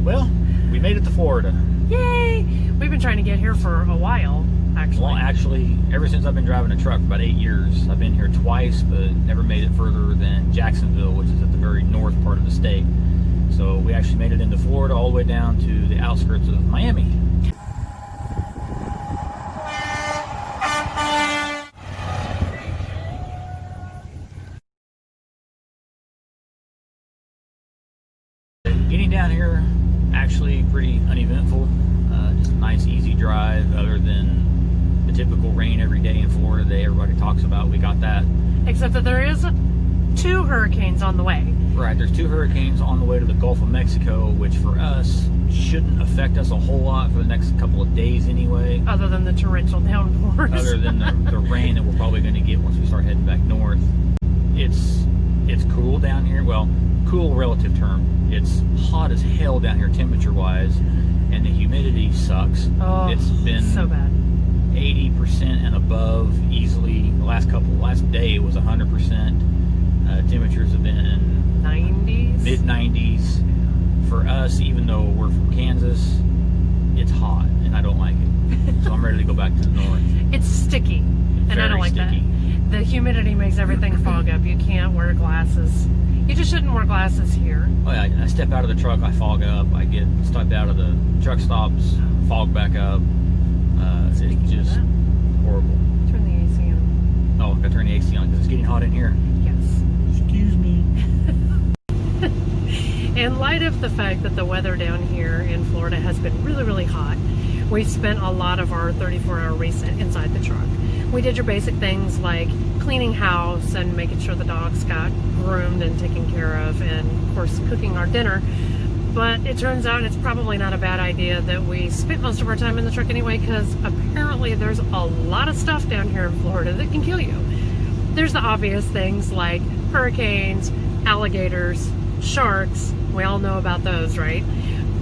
Well, we made it to Florida. Yay! We've been trying to get here for a while, actually. Well, actually, ever since I've been driving a truck for about 8 years. I've been here twice, but never made it further than Jacksonville, which is at the very north part of the state. So we actually made it into Florida all the way down to the outskirts of Miami. Getting down here, actually pretty uneventful. Just a nice, easy drive, other than the typical rain every day in Florida that everybody talks about. We got that. Except that there is 2 hurricanes on the way. Right, there's 2 hurricanes on the way to the Gulf of Mexico, which for us shouldn't affect us a whole lot for the next couple of days anyway. Other than the torrential downpours. Other than the rain that we're probably going to get once we start heading back north. It's cool down here. Well, cool relative term. It's hot as hell down here temperature-wise, and the humidity sucks. Oh, it's been so bad. 80% and above easily. The last day was 100%. Temperatures have been 90s? Mid-90s. For us, even though we're from Kansas, it's hot, and I don't like it. So I'm ready to go back to the north. It's sticky, and I don't like sticky. that. The humidity makes everything fog up. You can't wear glasses. You just shouldn't wear glasses here. Oh yeah, I step out of the truck, I fog up. I get stepped out of the truck stops, fog back up. It's just horrible. Turn the AC on. Oh, I gotta turn the AC on because it's getting hot in here. Yes. Excuse me. In light of the fact that the weather down here in Florida has been really, really hot, we spent a lot of our 34-hour race inside the truck. We did your basic things like cleaning house and making sure the dogs got groomed and taken care of, and of course cooking our dinner. But it turns out it's probably not a bad idea that we spent most of our time in the truck anyway, because apparently there's a lot of stuff down here in Florida that can kill you. There's the obvious things like hurricanes, alligators, sharks. We all know about those, right?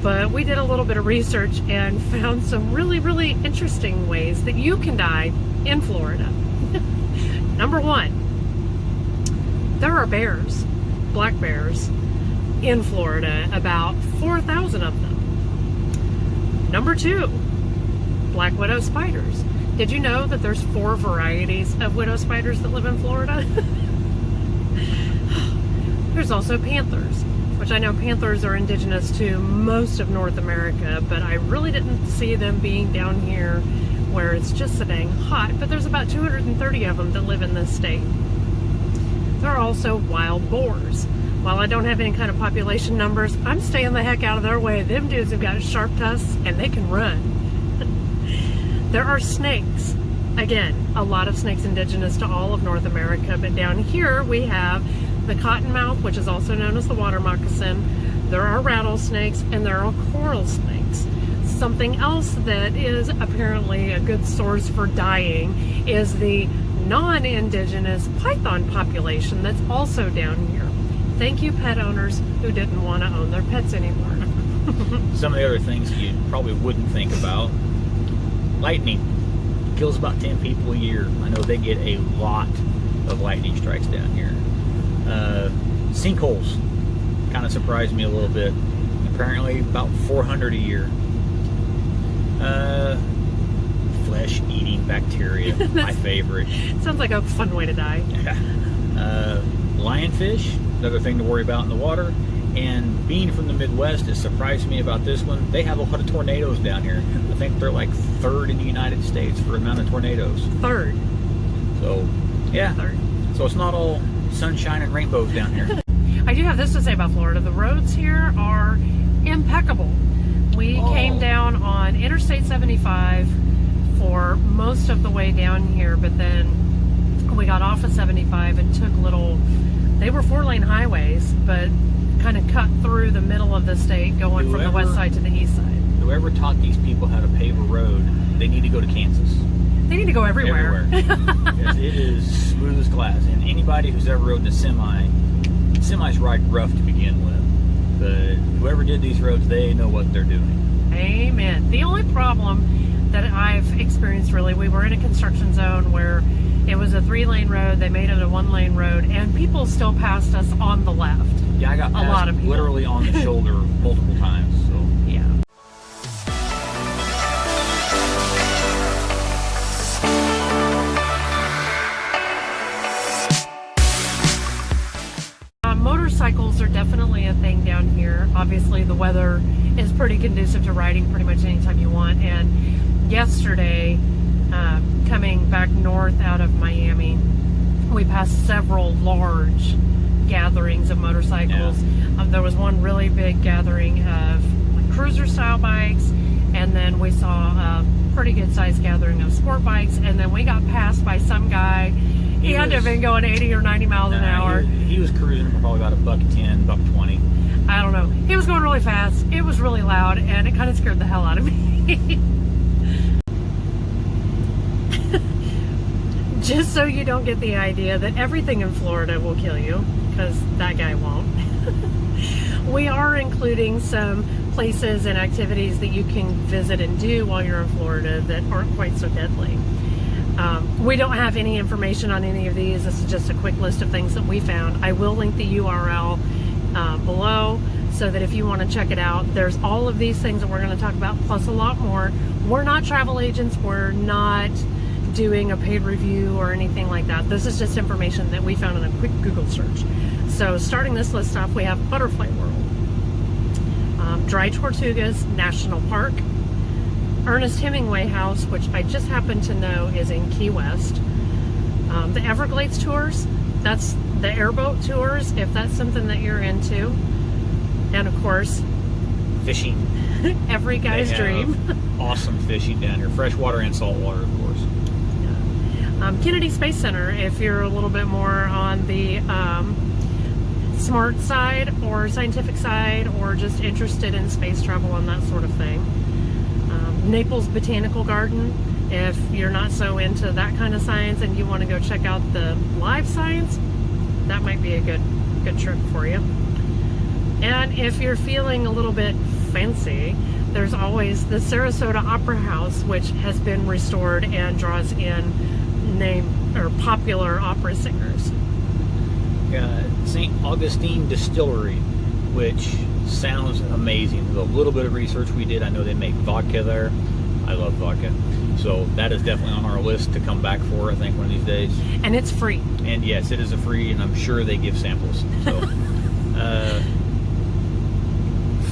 But we did a little bit of research and found some really, really interesting ways that you can die in Florida. Number 1, there are bears, black bears, in Florida, about 4,000 of them. Number 2, black widow spiders. Did you know that there's 4 varieties of widow spiders that live in Florida? There's also panthers, which I know panthers are indigenous to most of North America, but I really didn't see them being down here where it's just so dang hot. But there's about 230 of them that live in this state. There are also wild boars. While I don't have any kind of population numbers, I'm staying the heck out of their way. Them dudes have got sharp tusks and they can run. There are snakes. Again, a lot of snakes indigenous to all of North America, but down here we have the cottonmouth, which is also known as the water moccasin. There are rattlesnakes and there are coral snakes. Something else that is apparently a good source for dying is the non-indigenous python population that's also down here. Thank you, pet owners who didn't want to own their pets anymore. Some of the other things you probably wouldn't think about. Lightning kills about 10 people a year. I know they get a lot of lightning strikes down here. Sinkholes kind of surprised me a little bit. Apparently about 400 a year. Flesh-eating bacteria, my favorite. Sounds like a fun way to die. Lionfish, another thing to worry about in the water. And being from the Midwest, it surprised me about this one. They have a lot of tornadoes down here. I think they're like 3rd in the United States for amount of tornadoes. 3rd. So, yeah. 3rd. So it's not all sunshine and rainbows down here. I do have this to say about Florida. The roads here are impeccable. We came down on Interstate 75 for most of the way down here, but then we got off of 75 and took they were 4-lane highways, but kind of cut through the middle of the state going from the west side to the east side. Whoever taught these people how to pave a road, they need to go to Kansas. They need to go everywhere. Because it is smooth as glass. And anybody who's ever rode in a semis ride rough to begin with. But whoever did these roads, they know what they're doing. Amen. The only problem that I've experienced, really, we were in a construction zone where it was a 3-lane road. They made it a 1-lane road, and people still passed us on the left. Yeah, I got passed a lot of people. Literally on the shoulder multiple times. So obviously the weather is pretty conducive to riding pretty much anytime you want. And yesterday, coming back north out of Miami, we passed several large gatherings of motorcycles. Yeah. There was one really big gathering of like cruiser style bikes, and then we saw a pretty good sized gathering of sport bikes, and then we got passed by some guy. He had to have been going 80 or 90 miles an hour. He was cruising for probably about $110, $120. I don't know. He was going really fast. It was really loud, and it kind of scared the hell out of me. Just so you don't get the idea that everything in Florida will kill you, because that guy won't. We are including some places and activities that you can visit and do while you're in Florida that aren't quite so deadly. We don't have any information on any of these. This is just a quick list of things that we found. I will link the URL below so that if you want to check it out, there's all of these things that we're going to talk about, plus a lot more. We're not travel agents. We're not doing a paid review or anything like that. This is just information that we found in a quick Google search. So starting this list off, we have Butterfly World, Dry Tortugas National Park, Ernest Hemingway House, which I just happen to know is in Key West, the Everglades tours, that's the airboat tours, if that's something that you're into, and of course, Fishing. every guy's dream. Awesome fishing down here, freshwater and saltwater, of course. Kennedy Space Center, if you're a little bit more on the smart side or scientific side, or just interested in space travel and that sort of thing. Naples Botanical Garden, if you're not so into that kind of science and you want to go check out the live science, that might be a good trip for you. And if you're feeling a little bit fancy, there's always the Sarasota Opera House, which has been restored and draws in popular opera singers. St. Augustine Distillery, which sounds amazing. With a little bit of research we did, I know they make vodka there. I love vodka. So that is definitely on our list to come back for, I think, one of these days. And it's free. And yes, it is a free, and I'm sure they give samples. So,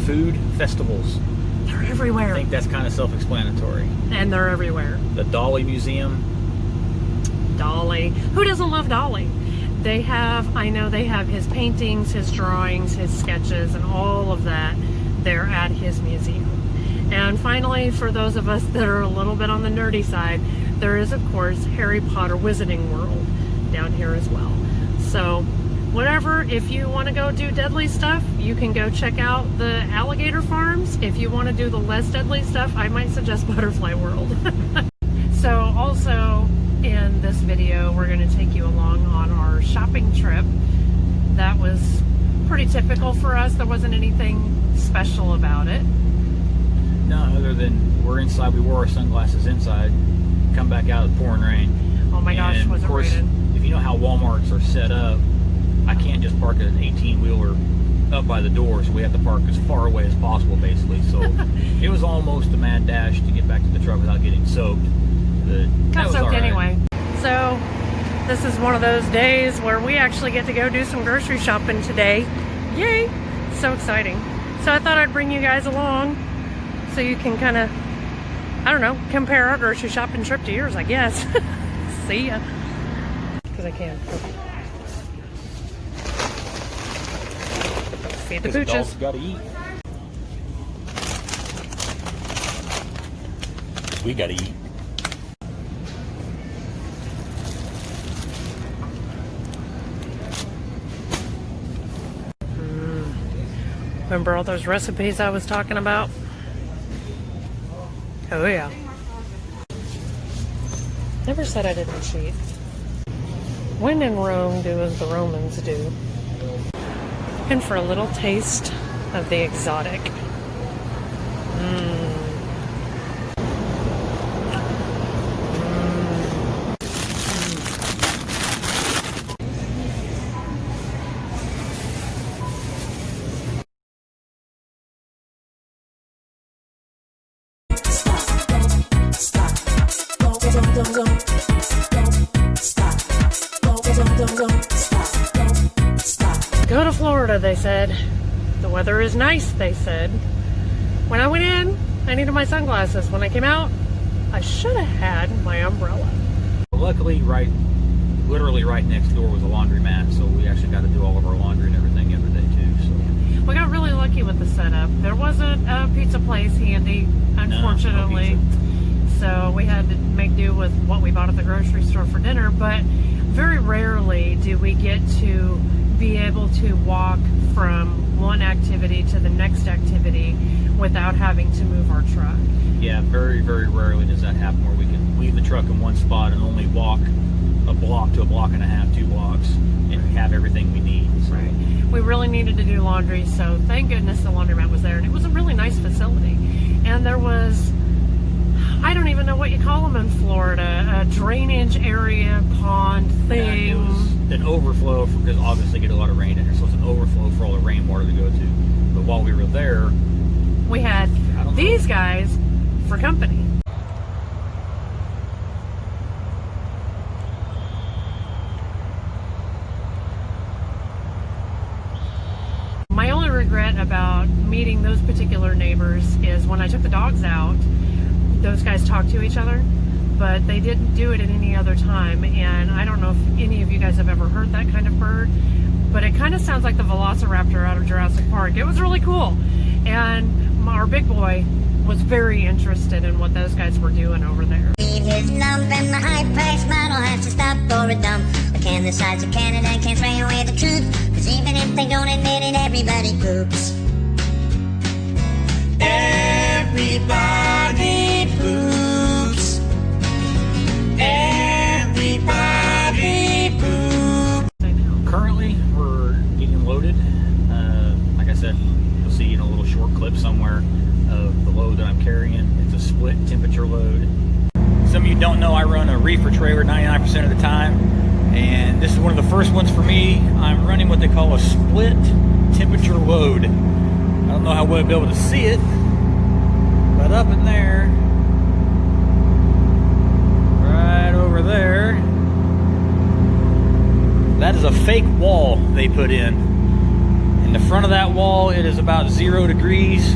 food festivals. They're everywhere. I think that's kind of self-explanatory. And they're everywhere. The Dolly Museum. Dolly. Who doesn't love Dolly? I know they have his paintings, his drawings, his sketches, and all of that there at his museum. And finally, for those of us that are a little bit on the nerdy side, there is, of course, Harry Potter Wizarding World down here as well. So, whatever, if you want to go do deadly stuff, you can go check out the alligator farms. If you want to do the less deadly stuff, I might suggest Butterfly World. So, also, in this video, we're going to take you along on our shopping trip. That was pretty typical for us. There wasn't anything special about it. No, other than we're inside, we wore our sunglasses inside, come back out, it's pouring rain. Oh my gosh, and was of it course, raining? if you know how Walmarts are set up, I can't just park an 18-wheeler up by the door, so we have to park as far away as possible, basically. So it was almost a mad dash to get back to the truck without getting soaked. Got soaked anyway. So this is one of those days where we actually get to go do some grocery shopping today. Yay! So exciting. So I thought I'd bring you guys along so you can kind of, I don't know, compare our grocery shopping trip to yours, I guess. See ya. Because I can. Feed the The pooches. dogs gotta eat. We gotta eat. Remember all those recipes I was talking about? Oh yeah. Never said I didn't cheat. When in Rome, do as the Romans do. And for a little taste of the exotic. Go to Florida, they said. The weather is nice, they said. When I went in, I needed my sunglasses. When I came out, I should have had my umbrella. Luckily, literally right next door was a laundromat, so we actually got to do all of our laundry and everything the other day too. So we got really lucky with the setup. There wasn't a pizza place handy, unfortunately. No pizza. So we had to make do with what we bought at the grocery store for dinner, but very rarely do we get to be able to walk from one activity to the next activity without having to move our truck. Yeah, very, very rarely does that happen where we can leave the truck in one spot and only walk a block to a block and a half, 2 blocks, and have everything we need. So. Right. We really needed to do laundry, so thank goodness the laundromat was there, and it was a really nice facility. And there was, I don't even know what you call them in Florida, a drainage area, pond thing. Yeah, it was an overflow because obviously get a lot of rain in here, so it's an overflow for all the rainwater to go to. But while we were there, we had these guys for company. My only regret about meeting those particular neighbors is when I took the dogs out, those guys talked to each other, but they didn't do it at any other time. And I don't know if any of you guys have ever heard that kind of bird, but it kind of sounds like the Velociraptor out of Jurassic Park. It was really cool. And our big boy was very interested in what those guys were doing over there. His lump and the high-priced model has to stop for a dump. But can the size of Canada can't spray away the truth? Cause even if they don't admit it, everybody poops. Everybody poops. Everybody poops. I know. currently we're getting loaded. Like I said, you'll see in a little short clip somewhere of the load that I'm carrying. It's a split temperature load. Some of you don't know I run a reefer trailer 99% of the time, and this is one of the first ones for me. I'm running what they call a split temperature load. I don't know how well you'll be able to see it, but up in there, right over there, that is a fake wall they put in. In the front of that wall, it is about 0 degrees,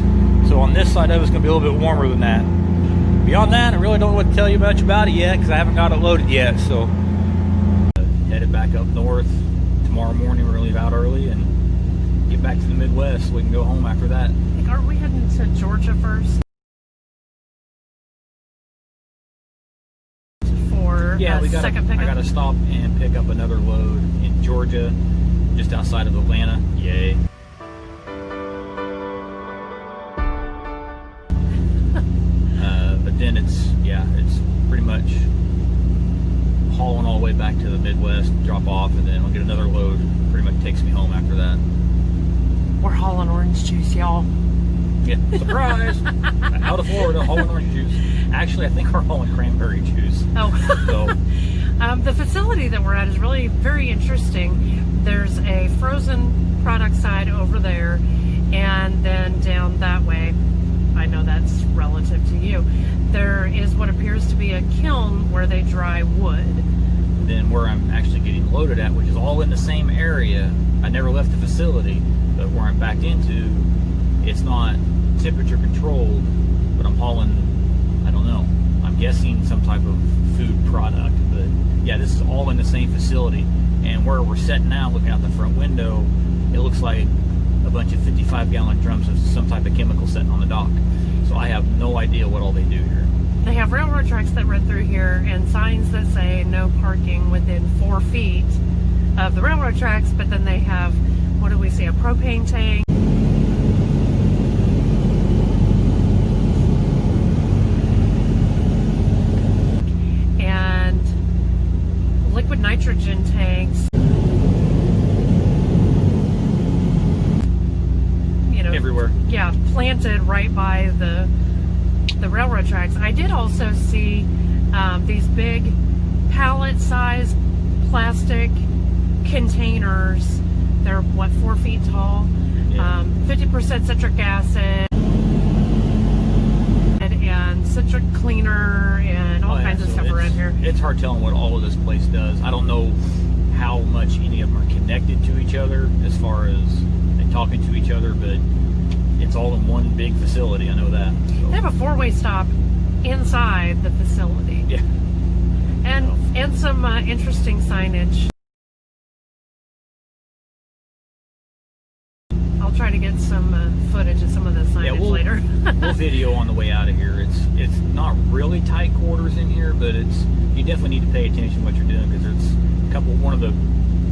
so on this side of it's going to be a little bit warmer than that. Beyond that, I really don't know what to tell you much about it yet because I haven't got it loaded yet. So headed back up north. Tomorrow morning we're going to leave out early and get back to the Midwest so we can go home after that. Aren't we heading to Georgia first? For Yeah, we got second pickup? I got to stop and pick up another load in Georgia, just outside of Atlanta. Yay. But then it's pretty much hauling all the way back to the Midwest, drop off, and then I'll get another load. Pretty much takes me home after that. We're hauling orange juice, y'all. Yeah, surprise! Out of Florida, hauling orange juice. Actually, I think we're hauling cranberry juice. Oh. So, the facility that we're at is really very interesting. There's a frozen product side over there, and then down that way, I know that's relative to you, there is what appears to be a kiln where they dry wood. then where I'm actually getting loaded at, which is all in the same area. I never left the facility, but where I'm backed into, it's not temperature controlled, but I'm hauling, I don't know, I'm guessing some type of food product. But yeah, this is all in the same facility. And where we're sitting now, looking out the front window, it looks like a bunch of 55-gallon drums of some type of chemical sitting on the dock. So I have no idea what all they do here. They have railroad tracks that run through here and signs that say no parking within 4 feet of the railroad tracks, but then they have, what do we see, a propane tank. And liquid nitrogen tanks. You know, Everywhere. yeah, planted right by the railroad tracks. I did also see these big pallet-sized plastic containers. They're what, 4 feet tall? Yeah. 50% citric acid and citric cleaner and all kinds of stuff around here. It's hard telling what all of this place does. I don't know how much any of them are connected to each other as far as they talking to each other, but it's all in one big facility. I know that. So, They have a 4-way stop inside the facility. yeah. And some interesting signage. I'll try to get some footage of some of the signage later. We'll video on the way out of here. It's not really tight quarters in here, but you definitely need to pay attention to what you're doing, because there's one of the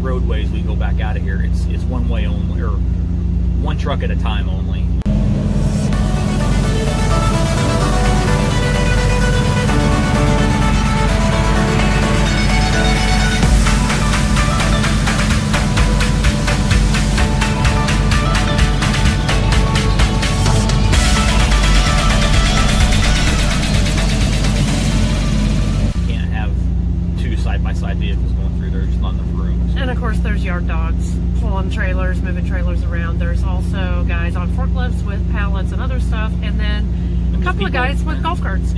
roadways we go back out of here. It's one way only, or one truck at a time only. Side-by-side vehicles going through there, just not enough room. So. And of course there's yard dogs pulling trailers, moving trailers around. There's also guys on forklifts with pallets and other stuff, and then a couple of guys with golf carts.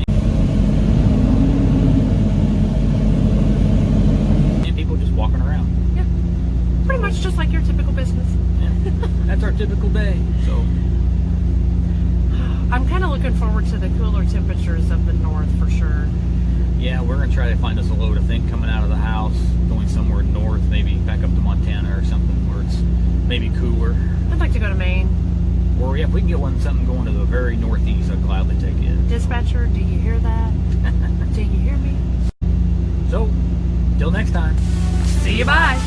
And people just walking around. Yeah, pretty much just like your typical business. Yeah. That's our typical day. So I'm kind of looking forward to the cooler temperatures of the north for sure. yeah, we're going to try to find us a load, I think, coming out of the house, going somewhere north, maybe back up to Montana or something where it's maybe cooler. I'd like to go to Maine. Or, yeah, if we can get something going to the very northeast, I'd gladly take it. Dispatcher, do you hear that? Do you hear me? So, till next time. See you, bye.